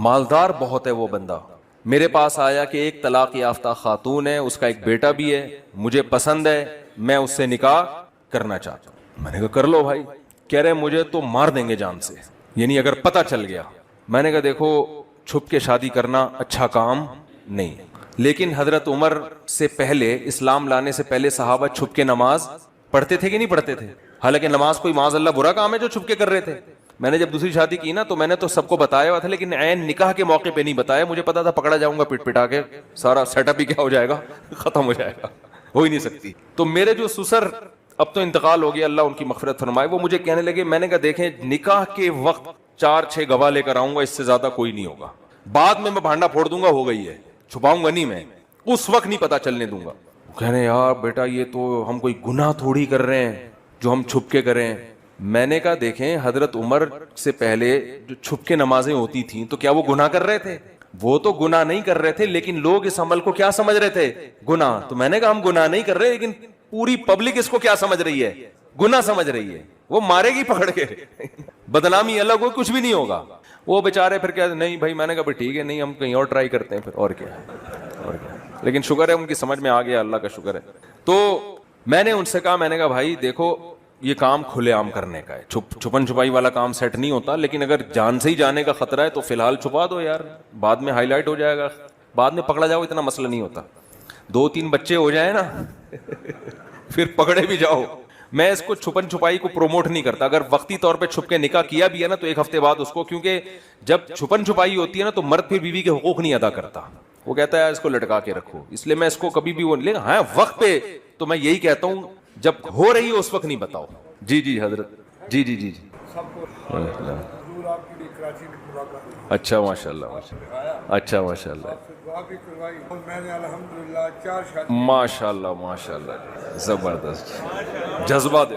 مالدار بہت ہے وہ بندہ، میرے پاس آیا کہ ایک طلاق یافتہ خاتون ہے، اس کا ایک بیٹا بھی ہے، مجھے پسند ہے، میں اس سے نکاح کرنا چاہتا ہوں۔ میں نے کہا کر لو بھائی۔ کہہ رہے مجھے تو مار دیں گے جان سے، یعنی اگر پتہ چل گیا۔ میں نے کہا دیکھو چھپ کے شادی کرنا اچھا کام نہیں، لیکن حضرت عمر سے پہلے، اسلام لانے سے پہلے صحابہ چھپ کے نماز پڑھتے تھے کہ نہیں پڑھتے تھے؟ حالانکہ نماز کوئی معاذ اللہ برا کام ہے جو چھپ کے کر رہے تھے۔ میں نے جب دوسری شادی کی نا تو میں نے تو سب کو بتایا ہوا تھا، لیکن عین نکاح کے موقع پہ نہیں بتایا، مجھے پتا تھا پکڑا جاؤں گا پٹ پٹا کے، سارا سیٹ اپ ہی کیا ہو جائے گا، ختم ہو جائے گا، ہو ہی نہیں سکتی۔ تو میرے جو سسر اب تو انتقال ہو گیا، اللہ ان کی مغفرت فرمائے، وہ مجھے کہنے لگے، میں نے کہا دیکھیں نکاح کے وقت 4-6 گواہ لے کر آؤں گا، اس سے زیادہ کوئی نہیں ہوگا، بعد میں بھانڈا پھوڑ دوں گا، ہو گئی ہے، چھپاؤں گا نہیں، میں اس وقت نہیں پتا چلنے دوں گا۔ کہنے یار بیٹا یہ تو ہم کوئی گناہ تھوڑی کر رہے ہیں جو ہم چھپ کے کریں۔ میں نے کہا دیکھیں حضرت عمر سے پہلے جو چھپ کے نمازیں ہوتی تھیں تو کیا وہ گناہ کر رہے تھے؟ وہ تو گناہ نہیں کر رہے تھے، لیکن لوگ اس عمل کو کیا سمجھ رہے تھے؟ گناہ۔ تو میں نے کہا ہم گناہ نہیں کر رہے، لیکن پوری پبلک اس کو کیا سمجھ رہی ہے؟ گناہ سمجھ رہی ہے، وہ مارے گی پکڑ کے، بدنامی الگ ہو، کچھ بھی نہیں ہوگا۔ وہ بیچارے پھر کہتے نہیں بھائی، میں نے کہا ٹھیک ہے، نہیں ہم کہیں اور ٹرائی کرتے ہیں پھر، اور کیا لیکن شکر ہے ان کی سمجھ میں آ گیا، اللہ کا شکر ہے۔ تو میں نے ان سے کہا، میں نے کہا بھائی دیکھو یہ کام کھلے عام کرنے کا ہے، چھپن چھپائی والا کام سیٹ نہیں ہوتا، لیکن اگر جان سے ہی جانے کا خطرہ ہے تو فی الحال چھپا دو یار، بعد میں ہائی لائٹ ہو جائے گا، بعد میں پکڑا جاؤ، اتنا مسئلہ نہیں ہوتا، 2-3 بچے ہو جائیں نا پھر پکڑے بھی جاؤ۔ میں اس کو چھپن چھپائی کو پروموٹ نہیں کرتا، اگر وقتی طور پہ چھپ کے نکاح کیا بھی ہے نا تو 1 ہفتے بعد اس کو، کیونکہ جب چھپن چھپائی ہوتی ہے نا تو مرد پھر بیوی کے حقوق نہیں ادا کرتا، وہ کہتا ہے اس کو لٹکا کے رکھو، اس لیے میں اس کو کبھی بھی وہ لیکن ہاں وقت پہ تو میں یہی کہتا ہوں جب ہو رہی ہے اس وقت نہیں بتاؤ۔ جی جی حضرت، جی جی جی جی، اچھا ماشاء اللہ، اچھا ماشاء اللہ، ماشاء اللہ ماشاء اللہ، زبردست جذبہ دے،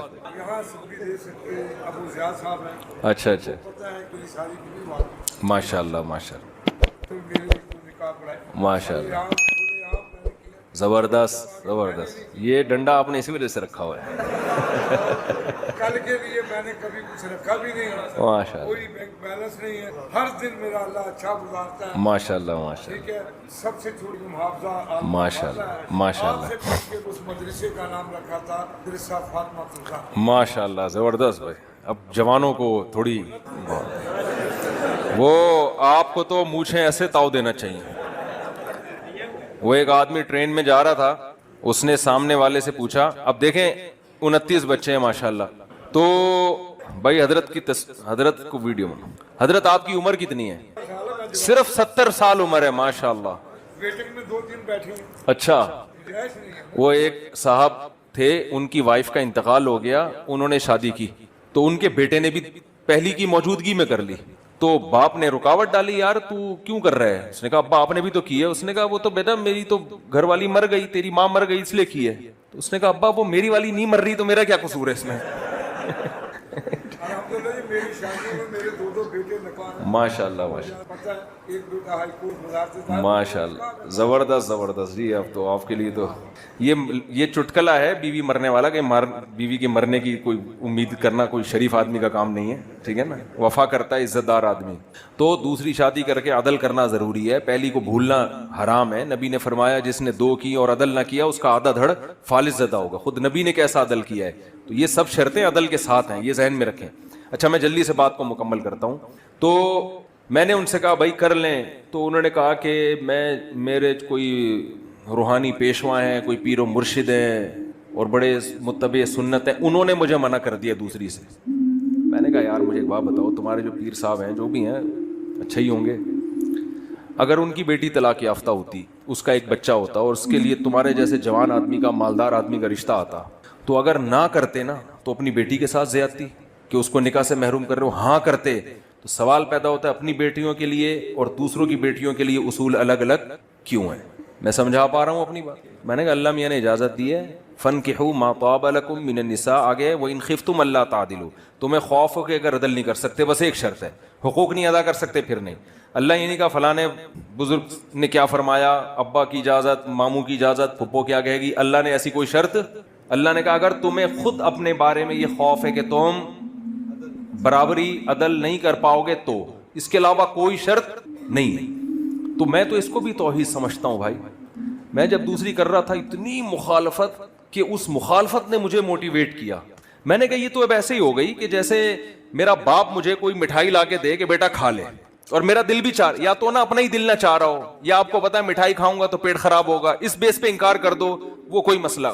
اچھا اچھا، ماشاء اللہ ماشاء اللہ ماشاء اللہ، زبردست زبردست، یہ ڈنڈا آپ نے اسی وجہ سے رکھا ہوا ہے، کل کے لیے میں نے کبھی کچھ رکھا بھی نہیں، ماشاء اللہ، کوئی بینک بیلنس نہیں ہے، ہر دن میرا اللہ اچھا گزارتا ہے، ماشاء اللہ ماشاء ٹھیک ہے، سب سے چھوٹی محافظہ ماشاء اللہ ماشاء اللہ، سے پوچھ کے اس مدرسے کا نام رکھا تھا مدرسہ فاطمہ اللہ، ماشاء اللہ زبردست بھائی۔ اب جوانوں کو تھوڑی وہ آپ کو تو مونچھیں ایسے تاؤ دینا چاہیے۔ وہ ایک آدمی ٹرین میں جا رہا تھا، اس نے سامنے والے سے پوچھا، اب دیکھیں 29 بچے ہیں ماشاءاللہ، تو بھائی حضرت کو ویڈیو میں، حضرت آپ کی عمر کتنی ہے؟ صرف 70 سال عمر ہے ماشاءاللہ، ویٹنگ میں 2-3 بیٹھے ہیں، اچھا۔ گیس نہیں ہے، وہ ایک صاحب تھے، ان کی وائف کا انتقال ہو گیا، انہوں نے شادی کی تو ان کے بیٹے نے بھی پہلی کی موجودگی میں کر لی، تو باپ نے رکاوٹ ڈالی, یار تو کیوں کر رہا ہے؟ اس نے کہا ابا آپ نے بھی تو کی ہے. اس نے کہا وہ تو بیٹا میری تو گھر والی مر گئی, تیری ماں مر گئی اس لیے کی ہے. تو اس نے کہا ابا وہ میری والی نہیں مر رہی تو میرا کیا قصور ہے اس میں؟ الحمدللہ جی میری شادی میں میرے دو بیٹے نکال, ماشاء اللہ ماشاء اللہ پتہ ہے ایک بیٹا ہائی کورٹ مزار سے تھا. ماشاء اللہ, زبردست زبردست جی. اب تو آپ کے لیے تو یہ چٹکلا ہے بیوی مرنے والا, کہ بیوی کے مرنے کی کوئی امید کرنا کوئی شریف آدمی کا کام نہیں ہے, ٹھیک ہے نا. وفا کرتا ہے عزت دار آدمی. تو دوسری شادی کر کے عدل کرنا ضروری ہے, پہلی کو بھولنا حرام ہے. نبی نے فرمایا جس نے 2 کی اور عدل نہ کیا اس کا آدھا دھڑ فالس زدہ ہوگا. خود نبی نے کیسا عدل کیا ہے. تو یہ سب شرطیں عدل کے ساتھ ہیں, یہ ذہن میں رکھیں. اچھا میں جلدی سے بات کو مکمل کرتا ہوں. تو میں نے ان سے کہا بھائی کر لیں. تو انہوں نے کہا کہ میرے کوئی روحانی پیشوا ہیں, کوئی پیر و مرشد ہیں اور بڑے متبع سنت ہیں, انہوں نے مجھے منع کر دیا دوسری سے. میں نے کہا یار مجھے ایک بات بتاؤ, تمہارے جو پیر صاحب ہیں جو بھی ہیں اچھے ہی ہوں گے, اگر ان کی بیٹی طلاق یافتہ ہوتی, اس کا ایک بچہ ہوتا اور اس کے لیے تمہارے جیسے جوان آدمی کا مالدار آدمی کا رشتہ آتا, تو اگر نہ کرتے نا تو اپنی بیٹی کے ساتھ زیادتی کہ اس کو نکاح سے محروم کر رہے ہو, ہاں کرتے تو سوال پیدا ہوتا ہے اپنی بیٹیوں کے لیے اور دوسروں کی بیٹیوں کے لیے اصول الگ الگ کیوں ہیں. میں سمجھا پا رہا ہوں اپنی بات. میں نے کہا اللہ میاں نے اجازت دی ہے, فَانْكِحُوا مَا طَابَ لَكُم مِّنَ النِّسَاءِ, آگے وَإِنْ خِفْتُمْ أَلَّا تَعْدِلُوا, تمہیں خوف ہو کہ اگر عدل نہیں کر سکتے, بس ایک شرط ہے, حقوق نہیں ادا کر سکتے پھر نہیں. اللہ یہ نہیں کہا فلاں بزرگ نے کیا فرمایا, ابا کی اجازت, ماموں کی اجازت, پھپھو کیا کہے گی. اللہ نے ایسی کوئی شرط, اللہ نے کہا اگر تمہیں خود اپنے بارے میں یہ خوف ہے کہ تم برابری عدل نہیں کر پاؤ گے تو, اس کے علاوہ کوئی شرط نہیں. تو میں تو اس کو بھی توحید سمجھتا ہوں بھائی. میں جب دوسری کر رہا تھا اتنی مخالفت کہ اس مخالفت نے مجھے موٹیویٹ کیا. میں نے کہا یہ تو اب ایسے ہی ہو گئی کہ جیسے میرا باپ مجھے کوئی مٹھائی لا کے دے کہ بیٹا کھا لے, اور میرا دل بھی چاہ, یا تو نا اپنا ہی دل نہ چاہ رہا ہو, یا آپ کو پتا ہے مٹھائی کھاؤں گا تو پیٹ خراب ہوگا, اس بیس پہ انکار کر دو, وہ کوئی مسئلہ,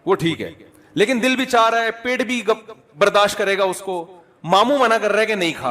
وہ ٹھیک ہے. لیکن دل بھی چاہ رہا ہے, پیٹ بھی برداشت کرے گا اس کو, ماموں منع کر رہا ہے کہ نہیں کھا,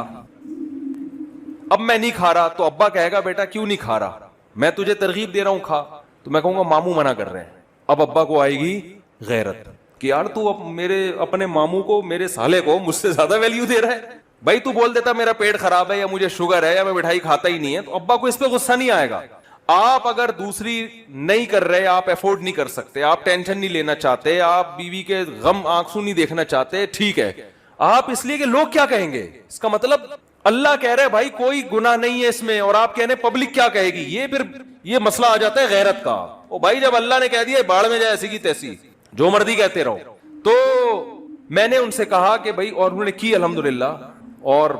اب میں نہیں کھا رہا تو ابا کہے گا بیٹا کیوں نہیں کھا رہا, میں تجھے ترغیب دے رہا ہوں کھا, تو میں کہوں گا ماموں منع کر رہے ہیں. اب ابا کو آئے گی غیرت کہ یار تو اب میرے اپنے ماموں کو, میرے سالے کو مجھ سے زیادہ ویلیو دے رہا ہے. بھائی تو بول دیتا میرا پیٹ خراب ہے یا مجھے شوگر ہے یا میں مٹھائی کھاتا ہی نہیں ہے, تو ابا کو اس پہ غصہ نہیں آئے گا. آپ اگر دوسری نہیں کر رہے, آپ افورڈ نہیں کر سکتے, آپ ٹینشن نہیں لینا چاہتے, آپ بیوی کے غم آنسو نہیں دیکھنا چاہتے, ٹھیک ہے, آپ اس لیے کہ لوگ کیا کہیں گے, اس کا مطلب اللہ کہہ رہے بھائی کوئی گناہ نہیں ہے اس میں, اور آپ کہہ رہے پبلک کیا کہے گی. یہ پھر یہ مسئلہ آ جاتا ہے غیرت کا. او بھائی جب اللہ نے کہہ دیا باڑ میں جائے ایسی کی تیسی, جو مرضی کہتے رہو. تو میں نے ان سے کہا کہ بھائی, اور انہوں نے کی الحمدللہ, اور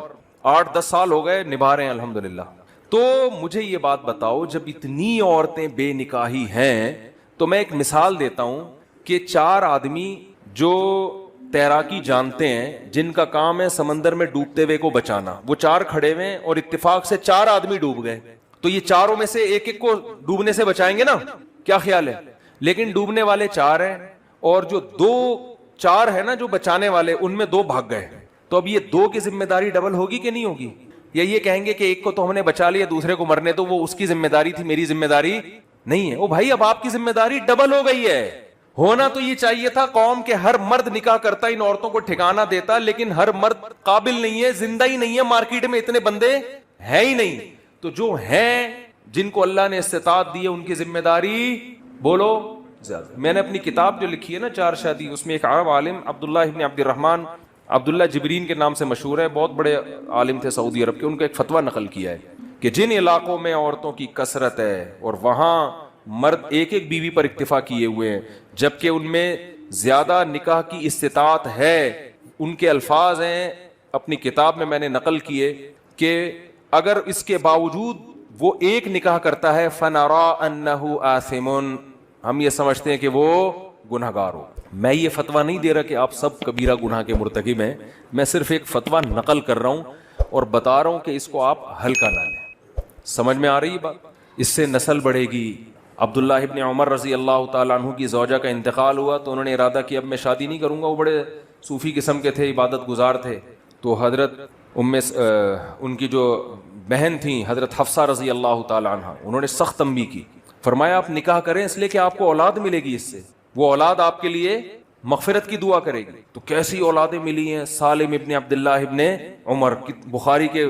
8-10 سال ہو گئے نبھا رہے ہیں الحمدللہ. تو مجھے یہ بات بتاؤ, جب اتنی عورتیں بے نکاحی ہیں, تو میں ایک مثال دیتا ہوں کہ 4 آدمی جو تیراکی جانتے ہیں, جن کا کام ہے سمندر میں ڈوبتے ہوئے کو بچانا, وہ 4 کھڑے ہوئے اور اتفاق سے 4 آدمی ڈوب گئے, تو یہ چاروں میں سے ایک ایک کو ڈوبنے سے بچائیں گے نا, کیا خیال ہے؟ لیکن ڈوبنے والے 4 ہیں, اور جو 4 ہیں نا جو بچانے والے, ان میں 2 بھاگ گئے. تو اب یہ 2 کی ذمہ داری ڈبل ہوگی کہ نہیں ہوگی؟ یا یہ کہیں گے کہ ایک کو تو ہم نے بچا لیا, دوسرے کو مرنے تو وہ اس کی ذمہ داری تھی, میری ذمہ داری نہیں ہے. او بھائی اب آپ کی ذمہ داری ڈبل ہو گئی ہے. ہونا تو یہ چاہیے تھا قوم کے ہر مرد نکاح کرتا, ان عورتوں کو ٹھکانہ دیتا, لیکن ہر مرد قابل نہیں ہے, زندہ ہی نہیں ہے, مارکیٹ میں اتنے بندے ہیں ہی نہیں. تو جو ہیں, جن کو اللہ نے استطاعت دی ہے, ان کی ذمہ داری بولو زیادہ. میں نے اپنی کتاب جو لکھی ہے نا 4 شادی, اس میں ایک عرب عالم عبداللہ ابن عبد الرحمن, عبداللہ جبرین کے نام سے مشہور ہے, بہت بڑے عالم تھے سعودی عرب کے, ان کا ایک فتویٰ نقل کیا ہے کہ جن علاقوں میں عورتوں کی کثرت ہے اور وہاں مرد ایک ایک بیوی پر اکتفا کیے ہوئے ہیں, جبکہ ان میں زیادہ نکاح کی استطاعت ہے, ان کے الفاظ ہیں اپنی کتاب میں نے نقل کیے کہ اگر اس کے باوجود وہ ایک نکاح کرتا ہے, فَنَرَا أَنَّهُ آثِمٌ, ہم یہ سمجھتے ہیں کہ وہ گناہ گار ہو. میں یہ فتویٰ نہیں دے رہا کہ آپ سب کبیرہ گناہ کے مرتکب ہیں, میں صرف ایک فتویٰ نقل کر رہا ہوں اور بتا رہا ہوں کہ اس کو آپ ہلکا نہ لیں. سمجھ میں آ رہی ہے بات؟ اس سے نسل بڑھے گی. عبداللہ ابن عمر رضی اللہ تعالیٰ عنہ کی زوجہ کا انتقال ہوا, تو انہوں نے ارادہ کیا اب میں شادی نہیں کروں گا. وہ بڑے صوفی قسم کے تھے, عبادت گزار تھے. تو حضرت ان کی جو بہن تھیں حضرت حفصہ رضی اللہ تعالیٰ عنہ, انہوں نے سخت تنبیہ کی, فرمایا آپ نکاح کریں اس لیے کہ آپ کو اولاد ملے گی, اس سے وہ اولاد آپ کے لیے مغفرت کی دعا کرے گی. تو کیسی اولادیں ملی ہیں, سالم ابن عبداللہ ابن عمر, بخاری کے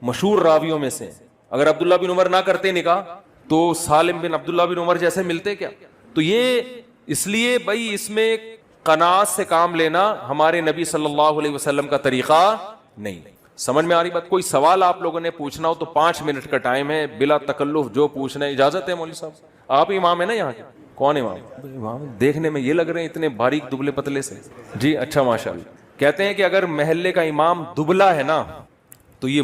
مشہور راویوں میں سے. اگر عبداللہ بن عمر نہ کرتے نکاح تو سالم بن عبداللہ بن عمر جیسے ملتے کیا؟ تو یہ اس لیے بھائی اس میں قناعت سے کام لینا ہمارے نبی صلی اللہ علیہ وسلم کا طریقہ نہیں. سمجھ میں آ رہی بات؟ کوئی سوال آپ لوگوں نے پوچھنا ہو تو 5 منٹ کا ٹائم ہے, بلا تکلف جو پوچھنا ہے. اجازت ہے مولوی صاحب؟ آپ امام ہیں نا یہاں کے؟ کون امام؟ امام دیکھنے میں یہ لگ رہے ہیں اتنے باریک دبلے پتلے سے. جی اچھا ماشاءاللہ. کہتے ہیں کہ اگر محلے کا امام دبلا ہے نا تو یہ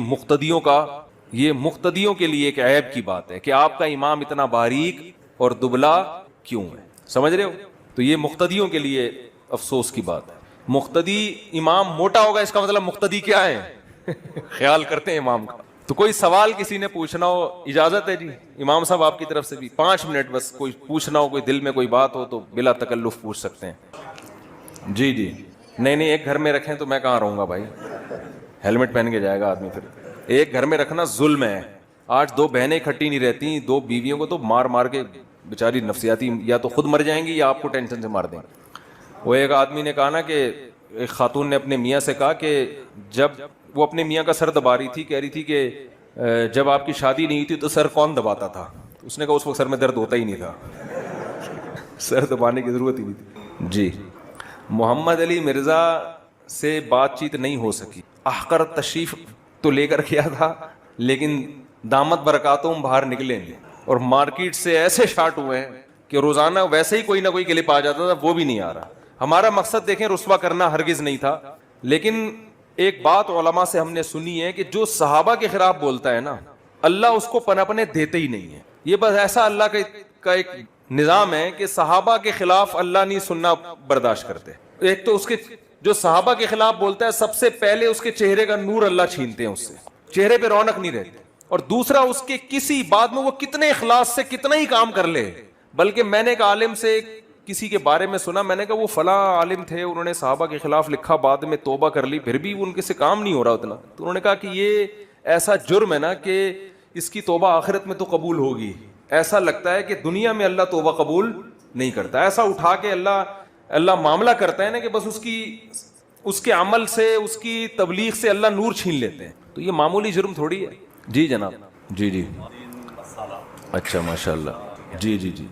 مقتدیوں کے لیے ایک عیب کی بات ہے کہ آپ کا امام اتنا باریک اور دبلا کیوں ہے. سمجھ رہے ہو؟ تو یہ مقتدیوں کے لیے افسوس کی بات ہے. مقتدی امام موٹا ہوگا اس کا مطلب مقتدی کیا ہے؟ خیال کرتے ہیں امام کا. تو کوئی سوال کسی نے پوچھنا ہو, اجازت ہے جی امام صاحب آپ کی طرف سے بھی 5 منٹ بس, کوئی پوچھنا ہو, کوئی دل میں کوئی بات ہو تو بلا تکلف پوچھ سکتے ہیں. جی جی نہیں ایک گھر میں رکھیں تو میں کہاں رہوں گا بھائی, ہیلمٹ پہن کے جائے گا آدمی. پھر ایک گھر میں رکھنا ظلم ہے. آج 2 بہنیں اکٹھی نہیں رہتی, 2 بیویوں کو تو مار کے بیچاری نفسیاتی یا تو خود مر جائیں گی یا آپ کو ٹینشن سے مار دیں گے. وہ ایک آدمی نے کہا نا کہ ایک خاتون نے اپنے میاں سے کہا کہ جب وہ اپنے میاں کا سر دبا رہی تھی, کہہ رہی تھی کہ جب آپ کی شادی نہیں تھی تو سر کون دباتا تھا؟ اس نے کہا اس وقت سر میں درد ہوتا ہی نہیں تھا, سر دبانے کی ضرورت ہی نہیں تھی. جی محمد علی مرزا سے بات چیت نہیں ہو سکی. احقر تشریف تو لے کر کیا تھا لیکن دامت برکاتہم باہر نکلیں گے, اور مارکیٹ سے ایسے شارٹ ہوئے ہیں کہ روزانہ ویسے ہی کوئی نہ کوئی کلپ آ جاتا تھا, وہ بھی نہیں آ رہا. ہمارا مقصد دیکھیں رسوا کرنا ہرگز نہیں تھا, لیکن ایک بات علماء سے ہم نے سنی ہے کہ جو صحابہ کے خلاف بولتا ہے نا اللہ اس کو پنپنے دیتے ہی نہیں ہے. یہ بس ایسا اللہ کا ایک نظام ہے کہ صحابہ کے خلاف اللہ نہیں سننا برداشت کرتے. ایک تو اس کے جو صحابہ کے خلاف بولتا ہے سب سے پہلے اس کے چہرے کا نور اللہ چھینتے ہیں, اس سے چہرے پہ رونق نہیں رہتی. اور دوسرا اس کے کسی بات میں وہ کتنے اخلاص سے کتنا ہی کام کر لے. بلکہ میں نے ایک عالم سے کسی کے بارے میں سنا, میں نے کہا وہ فلاں عالم تھے, انہوں نے صحابہ کے خلاف لکھا, بعد میں توبہ کر لی, پھر بھی ان کے سے کام نہیں ہو رہا اتنا. تو انہوں نے کہا کہ یہ ایسا جرم ہے نا کہ اس کی توبہ آخرت میں تو قبول ہوگی, ایسا لگتا ہے کہ دنیا میں اللہ توبہ قبول نہیں کرتا. ایسا اٹھا کے اللہ معاملہ کرتا ہے نا کہ بس اس کے عمل سے, اس کی تبلیغ سے اللہ نور چھین لیتے ہیں. تو یہ معمولی جرم تھوڑی ہے. جی جناب. جی اچھا ماشاء اللہ. جی جی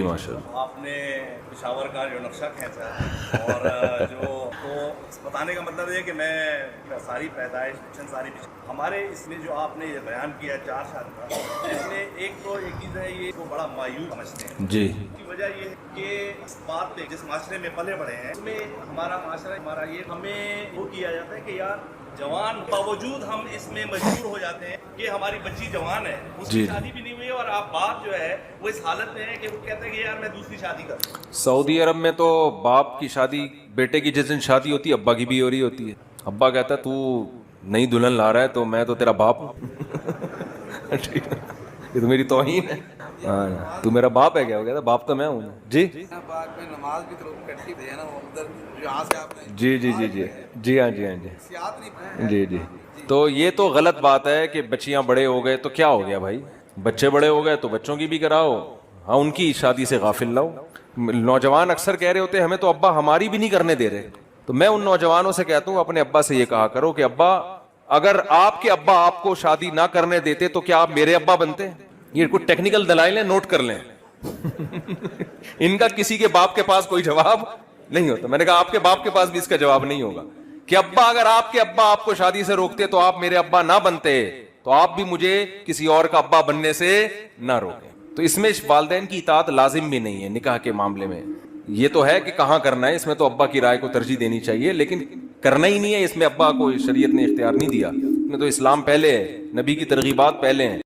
ماشاء اللہ. آپ نے پشاور کا جو نقشہ کھینچا ہے اور جو تو بتانے کا مطلب ہے کہ میں ساری پیدائش ساری ہمارے اس میں جو آپ نے یہ بیان کیا 4 سال کا, اس میں ایک چیز ہے یہ کو بڑا مایوس سمجھتے ہیں. جی اس کی وجہ یہ ہے کہ اس بات پہ جس معاشرے میں پلے بڑے ہیں اس میں ہمارا معاشرہ ہمارا یہ ہمیں وہ کیا جاتا ہے کہ یار جوان باوجود ہم اس میں مجبور ہو جاتے ہیں کہ ہماری بچی جوان ہے, اس کی شادی بھی نہیں ہوئی ہے, اور آپ باپ جو ہے وہ اس حالت میں ہے کہ وہ کہتے ہیں کہ یار میں دوسری شادی کروں. سعودی عرب میں تو باپ کی شادی بیٹے کی جس دن شادی ہوتی ہے ابا کی بھی ہو رہی ہوتی ہے. ابا کہتا ہے تو نئی دلہن لا رہا ہے تو میں تو تیرا باپ ہوں. یہ تو میری توہین ہے. تو میرا باپ ہے کیا؟ وہ کہتا ہے باپ تو میں ہوں. جی نماز بھی تو کٹھی ہے نا ادھر یہاں سے آپ نے. جی ہاں. جی تو یہ تو غلط بات ہے کہ بچیاں بڑے ہو گئے تو کیا ہو گیا بھائی, بچے بڑے ہو گئے تو بچوں کی بھی کراؤ, ہاں ان کی شادی سے غافل لاؤ. نوجوان اکثر کہہ رہے ہوتے ہیں ہمیں تو ابا ہماری بھی نہیں کرنے دے رہے. تو میں ان نوجوانوں سے کہتا ہوں اپنے ابا سے یہ کہا کرو کہ ابا اگر آپ کے ابا آپ کو شادی نہ کرنے دیتے تو کیا آپ میرے ابا بنتے؟ یہ کچھ ٹیکنیکل دلائل ہیں, نوٹ کر لیں. ان کا کسی کے باپ کے پاس کوئی جواب نہیں ہوتا. میں نے کہا آپ کے باپ کے پاس بھی اس کا جواب نہیں ہوگا کہ ابا اگر آپ کے ابا آپ کو شادی سے روکتے تو آپ میرے ابا نہ بنتے, تو آپ بھی مجھے کسی اور کا ابا بننے سے نہ روکیں. تو اس میں والدین کی اطاعت لازم بھی نہیں ہے نکاح کے معاملے میں. یہ تو ہے کہ کہاں کرنا ہے, اس میں تو ابا کی رائے کو ترجیح دینی چاہیے, لیکن کرنا ہی نہیں ہے. اس میں ابا کو شریعت نے اختیار نہیں دیا. اس میں تو اسلام پہلے ہے, نبی کی ترغیبات پہلے ہیں.